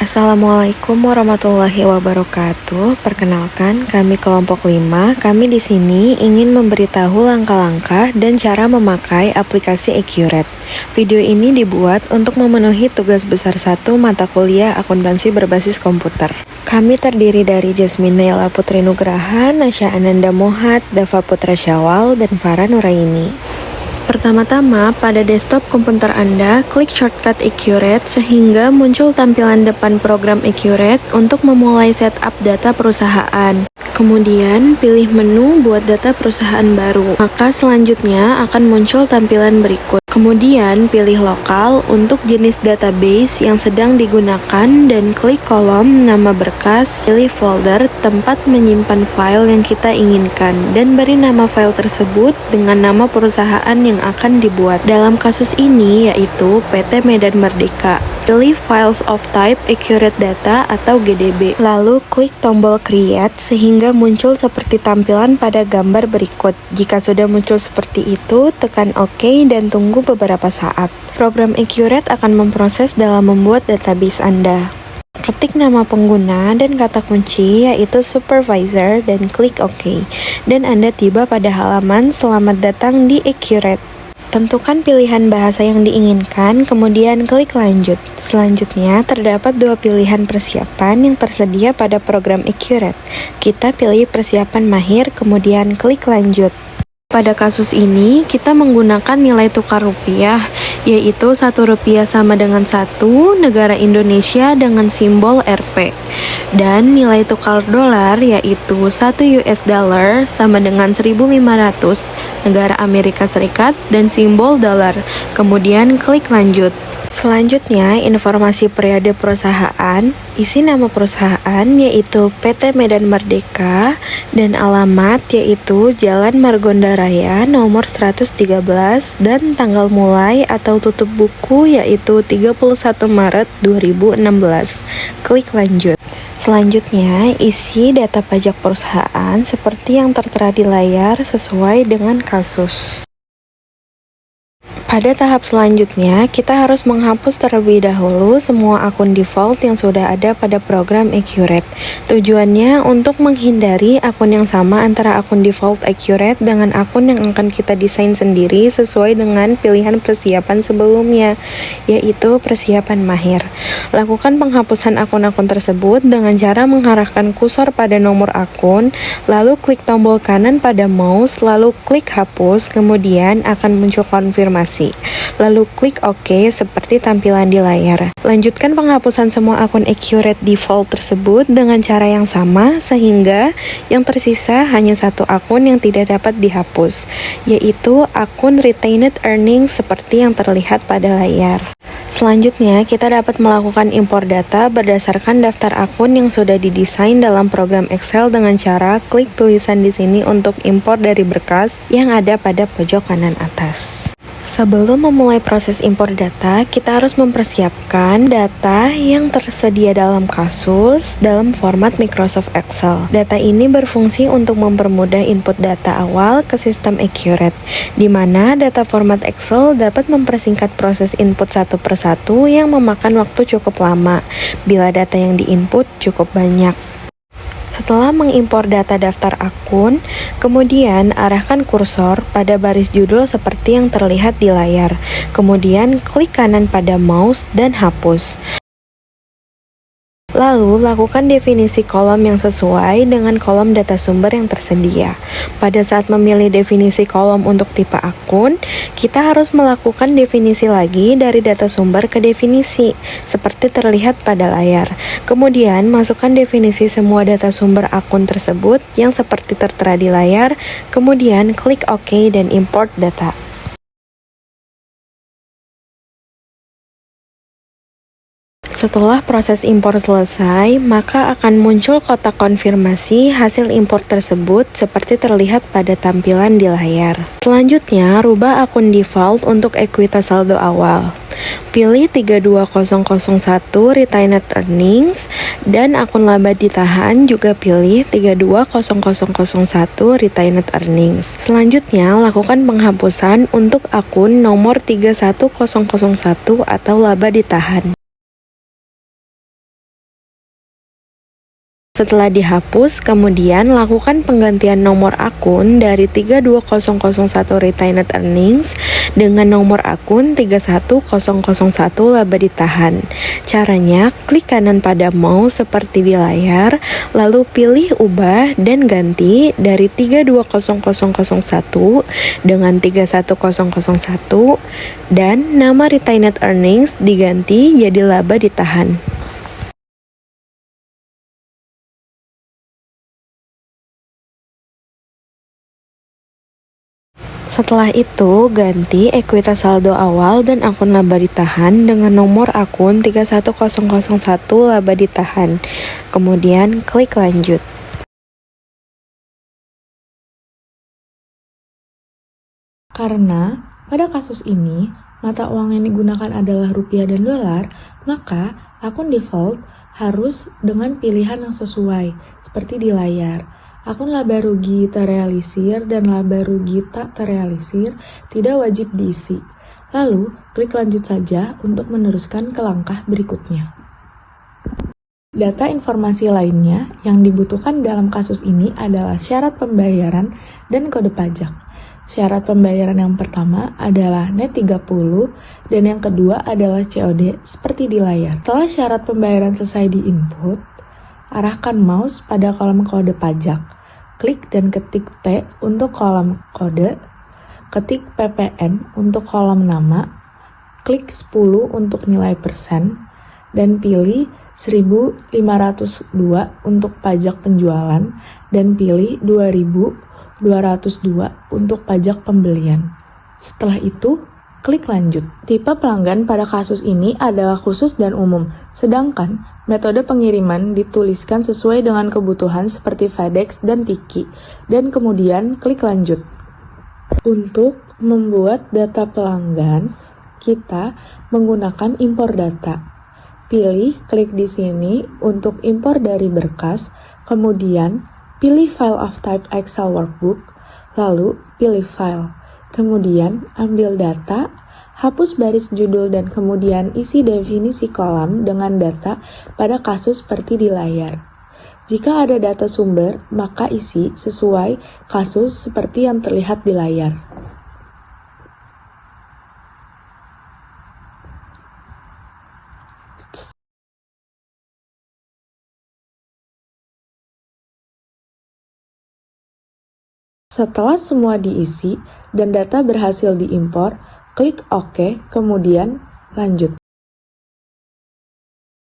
Assalamualaikum warahmatullahi wabarakatuh. Perkenalkan, kami kelompok 5. Kami di sini ingin memberitahu langkah-langkah dan cara memakai aplikasi Accurate. Video ini dibuat untuk memenuhi tugas besar 1 mata kuliah akuntansi berbasis komputer. Kami terdiri dari Jasmine Naila Putri Nugraha, Nasya Ananda Mohat, Dava Putra Syawal, dan Farah Nuraini. Pertama-tama, pada desktop komputer Anda, klik shortcut Accurate sehingga muncul tampilan depan program Accurate untuk memulai setup data perusahaan. Kemudian, pilih menu buat data perusahaan baru. Maka selanjutnya akan muncul tampilan berikut. Kemudian, pilih lokal untuk jenis database yang sedang digunakan dan klik kolom nama berkas, pilih folder tempat menyimpan file yang kita inginkan, dan beri nama file tersebut dengan nama perusahaan yang akan dibuat. Dalam kasus ini yaitu PT Medan Merdeka. Pilih Files of Type Accurate Data atau GDB. Lalu klik tombol Create sehingga muncul seperti tampilan pada gambar berikut. Jika sudah muncul seperti itu, tekan OK dan tunggu beberapa saat. Program Accurate akan memproses dalam membuat database Anda. Ketik nama pengguna dan kata kunci yaitu supervisor dan klik OK. Dan Anda tiba pada halaman Selamat datang di Accurate. Tentukan pilihan bahasa yang diinginkan, kemudian klik lanjut. Selanjutnya, terdapat 2 pilihan persiapan yang tersedia pada program Accurate. Kita pilih persiapan mahir, kemudian klik lanjut. Pada kasus ini, kita menggunakan nilai tukar rupiah, yaitu 1 rupiah sama dengan 1 negara Indonesia dengan simbol Rp. Dan nilai tukar dolar yaitu 1 US dollar sama dengan 1.500 negara Amerika Serikat dan simbol dolar. Kemudian klik lanjut. Selanjutnya, informasi periode perusahaan, isi nama perusahaan yaitu PT Medan Merdeka dan alamat yaitu Jalan Margonda Raya nomor 113 dan tanggal mulai atau tutup buku yaitu 31 Maret 2016. Klik lanjut. Selanjutnya, isi data pajak perusahaan seperti yang tertera di layar sesuai dengan kasus. Pada tahap selanjutnya, kita harus menghapus terlebih dahulu semua akun default yang sudah ada pada program Accurate. Tujuannya untuk menghindari akun yang sama antara akun default Accurate dengan akun yang akan kita desain sendiri sesuai dengan pilihan persiapan sebelumnya, yaitu persiapan mahir. Lakukan penghapusan akun-akun tersebut dengan cara mengarahkan kursor pada nomor akun, lalu klik tombol kanan pada mouse, lalu klik hapus, kemudian akan muncul konfirmasi. Lalu klik OK seperti tampilan di layar. Lanjutkan penghapusan semua akun Accurate default tersebut dengan cara yang sama sehingga yang tersisa hanya 1 akun yang tidak dapat dihapus, yaitu akun retained earnings seperti yang terlihat pada layar. Selanjutnya, kita dapat melakukan impor data berdasarkan daftar akun yang sudah didesain dalam program Excel dengan cara klik tulisan di sini untuk impor dari berkas yang ada pada pojok kanan atas. Sebelum memulai proses impor data, kita harus mempersiapkan data yang tersedia dalam kasus dalam format Microsoft Excel. Data ini berfungsi untuk mempermudah input data awal ke sistem Accurate, di mana data format Excel dapat mempersingkat proses input satu persatu yang memakan waktu cukup lama bila data yang diinput cukup banyak. Setelah mengimpor data daftar akun, kemudian arahkan kursor pada baris judul seperti yang terlihat di layar. Kemudian klik kanan pada mouse dan hapus. Lalu, lakukan definisi kolom yang sesuai dengan kolom data sumber yang tersedia. Pada saat memilih definisi kolom untuk tipe akun, kita harus melakukan definisi lagi dari data sumber ke definisi, seperti terlihat pada layar. Kemudian, masukkan definisi semua data sumber akun tersebut yang seperti tertera di layar, kemudian klik OK dan import data. Setelah proses impor selesai, maka akan muncul kotak konfirmasi hasil impor tersebut seperti terlihat pada tampilan di layar. Selanjutnya, rubah akun default untuk ekuitas saldo awal. Pilih 32001 retained earnings dan akun laba ditahan juga pilih 320001 retained earnings. Selanjutnya, lakukan penghapusan untuk akun nomor 31001 atau laba ditahan. Setelah dihapus, kemudian lakukan penggantian nomor akun dari 32001 retained earnings dengan nomor akun 31001 laba ditahan. Caranya, klik kanan pada mouse seperti di layar, lalu pilih ubah dan ganti dari 32001 dengan 31001 dan nama retained earnings diganti jadi laba ditahan. Setelah itu, ganti ekuitas saldo awal dan akun laba ditahan dengan nomor akun 31001 laba ditahan. Kemudian klik lanjut. Karena pada kasus ini, mata uang yang digunakan adalah rupiah dan dolar, maka akun default harus dengan pilihan yang sesuai, seperti di layar. Akun laba rugi terrealisir dan laba rugi tak terrealisir tidak wajib diisi. Lalu, klik lanjut saja untuk meneruskan ke langkah berikutnya. Data informasi lainnya yang dibutuhkan dalam kasus ini adalah syarat pembayaran dan kode pajak. Syarat pembayaran yang pertama adalah net 30 dan yang kedua adalah COD seperti di layar. Setelah syarat pembayaran selesai di-input, arahkan mouse pada kolom kode pajak. Klik dan ketik T untuk kolom kode, ketik PPN untuk kolom nama, klik 10 untuk nilai persen, dan pilih 1502 untuk pajak penjualan, dan pilih 2202 untuk pajak pembelian. Setelah itu, klik lanjut. Tipe pelanggan pada kasus ini adalah khusus dan umum, sedangkan metode pengiriman dituliskan sesuai dengan kebutuhan seperti FedEx dan Tiki, dan kemudian klik lanjut. Untuk membuat data pelanggan, kita menggunakan impor data. Pilih klik di sini untuk impor dari berkas, kemudian pilih File of Type Excel Workbook, lalu pilih File. Kemudian ambil data, hapus baris judul dan kemudian isi definisi kolam dengan data pada kasus seperti di layar. Jika ada data sumber, maka isi sesuai kasus seperti yang terlihat di layar. Setelah semua diisi dan data berhasil diimpor, klik OK, kemudian lanjut.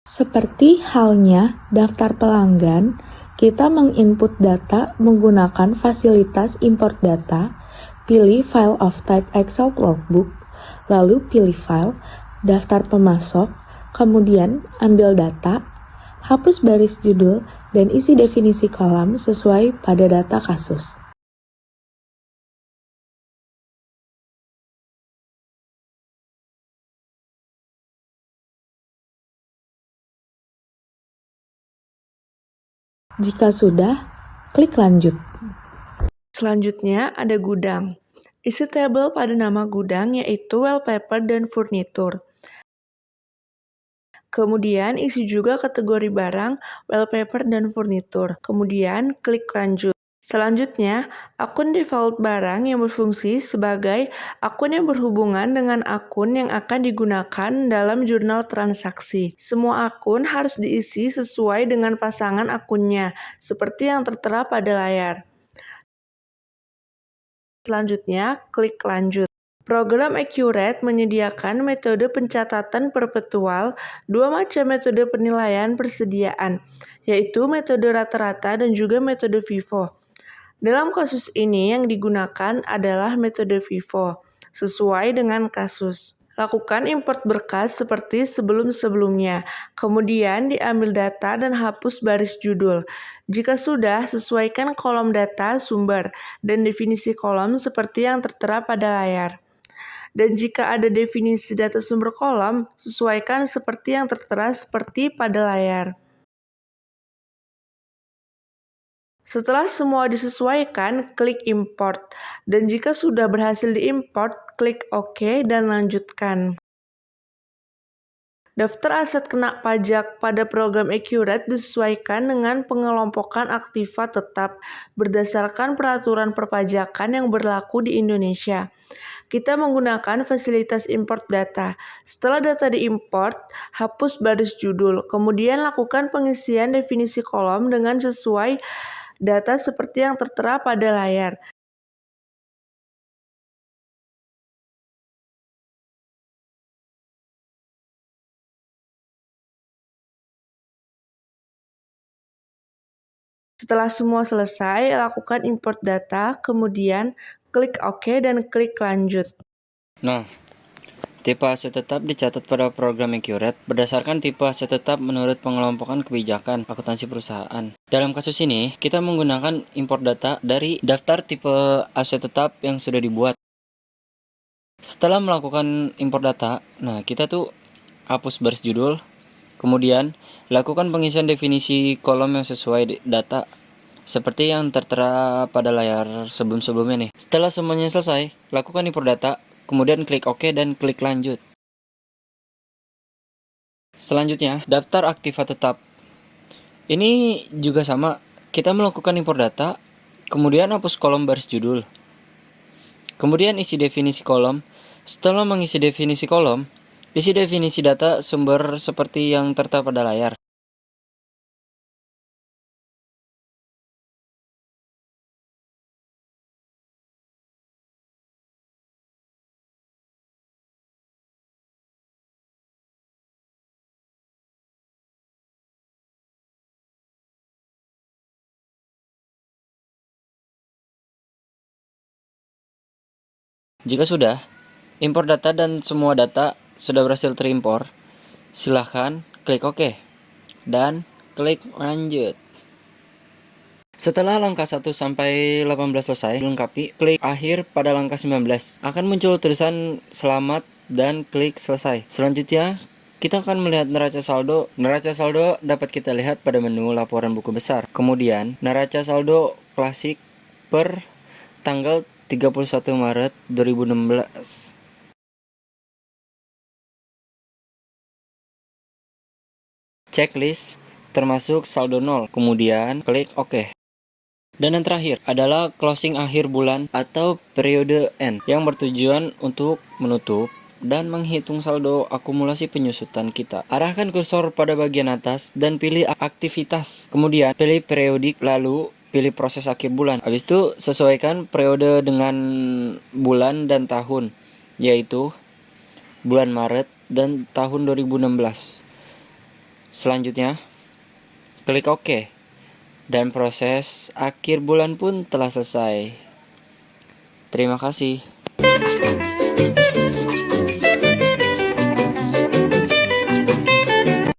Seperti halnya daftar pelanggan, kita menginput data menggunakan fasilitas import data, pilih File of Type Excel Workbook, lalu pilih File, daftar pemasok, kemudian ambil data, hapus baris judul, dan isi definisi kolam sesuai pada data kasus. Jika sudah, klik lanjut. Selanjutnya ada gudang. Isi tabel pada nama gudang yaitu wallpaper dan furnitur. Kemudian isi juga kategori barang, wallpaper dan furnitur. Kemudian klik lanjut. Selanjutnya, akun default barang yang berfungsi sebagai akun yang berhubungan dengan akun yang akan digunakan dalam jurnal transaksi. Semua akun harus diisi sesuai dengan pasangan akunnya, seperti yang tertera pada layar. Selanjutnya, klik lanjut. Program Accurate menyediakan metode pencatatan perpetual, dua macam metode penilaian persediaan, yaitu metode rata-rata dan juga metode FIFO. Dalam kasus ini yang digunakan adalah metode FIFO, sesuai dengan kasus. Lakukan import berkas seperti sebelum-sebelumnya, kemudian diambil data dan hapus baris judul. Jika sudah, sesuaikan kolom data sumber dan definisi kolom seperti yang tertera pada layar. Dan jika ada definisi data sumber kolom, sesuaikan seperti yang tertera seperti pada layar. Setelah semua disesuaikan, klik import. Dan jika sudah berhasil diimport, klik OK dan lanjutkan. Daftar aset kena pajak pada program Accurate disesuaikan dengan pengelompokan aktiva tetap berdasarkan peraturan perpajakan yang berlaku di Indonesia. Kita menggunakan fasilitas import data. Setelah data diimport, hapus baris judul. Kemudian lakukan pengisian definisi kolom dengan sesuai data seperti yang tertera pada layar. Setelah semua selesai, lakukan import data, kemudian klik OK dan klik lanjut. Nah, tipe aset tetap dicatat pada program Accurate berdasarkan tipe aset tetap menurut pengelompokan kebijakan akuntansi perusahaan. Dalam kasus ini, kita menggunakan import data dari daftar tipe aset tetap yang sudah dibuat. Setelah melakukan import data, nah kita tuh hapus baris judul, kemudian lakukan pengisian definisi kolom yang sesuai data seperti yang tertera pada layar sebelum-sebelumnya nih. Setelah semuanya selesai, lakukan import data, kemudian klik OK dan klik lanjut. Selanjutnya, daftar aktiva tetap. Ini juga sama, kita melakukan import data, kemudian hapus kolom baris judul. Kemudian isi definisi kolom. Setelah mengisi definisi kolom, isi definisi data sumber seperti yang tertera pada layar. Jika sudah, import data dan semua data sudah berhasil terimpor, silahkan klik OK dan klik lanjut. Setelah langkah 1 sampai 18 selesai dilengkapi, klik akhir pada langkah 19. Akan muncul tulisan selamat dan klik selesai. Selanjutnya, kita akan melihat neraca saldo. Neraca saldo dapat kita lihat pada menu laporan buku besar. Kemudian, neraca saldo klasik per tanggal 31 Maret 2016. Checklist termasuk saldo 0. Kemudian klik OK. Dan yang terakhir adalah closing akhir bulan atau periode end yang bertujuan untuk menutup dan menghitung saldo akumulasi penyusutan kita. Arahkan kursor pada bagian atas dan pilih aktivitas. Kemudian pilih periodik, lalu pilih proses akhir bulan. Habis itu sesuaikan periode dengan bulan dan tahun, yaitu bulan Maret dan tahun 2016. Selanjutnya, klik OK. Dan proses akhir bulan pun telah selesai. Terima kasih.